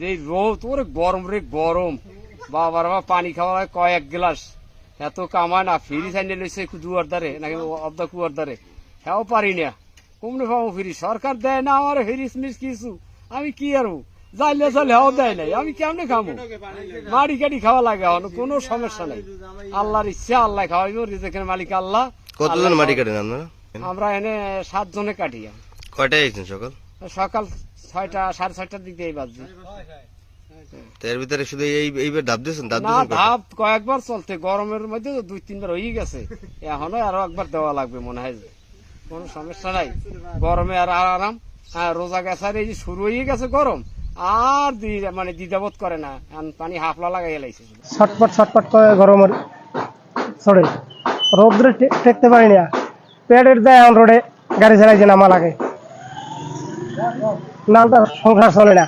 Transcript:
যে রোদ তোর গরম রে গরম বাবার বাবা পানি খাওয়া হয় কয়েক গ্লাস এত কামায় না ফ্রি সাইনে লইছে দুয়ার দ্বারে নাকি অর্ধা কুয়ার দ্বারে হ্যাঁ পারি না কমনে পাবো ফ্রি সরকার দেয় না আমার ফ্রিজ মিস কিছু আমি কি আরো যাইলে চলে হ্যাঁ দেয় নাই আমি কেমনে খাবো মাড়ি কাটি খাওয়া লাগে কোনো সমস্যা নাই আল্লাহর ইচ্ছা আল্লাহ খাওয়াইব রিজেকের মালিক আল্লাহ। কতজন মাটি কাটেন আপনারা? আমরা এনে 7 জনে কাটি। কয়টায় এসেছেন সকাল? সকাল 6টা 6:30টার দিকে এই বাজছে। তো এর ভিতরে শুধু এইবার ধাপ দিয়েছেন? না ধাপ কয়েকবার চলতে গরমের মধ্যে 2-3 বার হয়ে গেছে, এখনো আরো একবার দেওয়া লাগবে মনে হয়। কোনো সমস্যা নাই, গরমে আর আরাম। হ্যাঁ রোজা গেছে আর এই যে শুরু হয়ে গেছে গরম আর মানে দ্বিধাবোধ করে না, পানি হাফলা লাগাই লাইছে ছটপট করে গরমের সরে রোদ্রে টেকতে পারি না, পেটের দেয় এখন রোডে গাড়ি চালাইছে নামা লাগে, নামটা সংসার চলে না।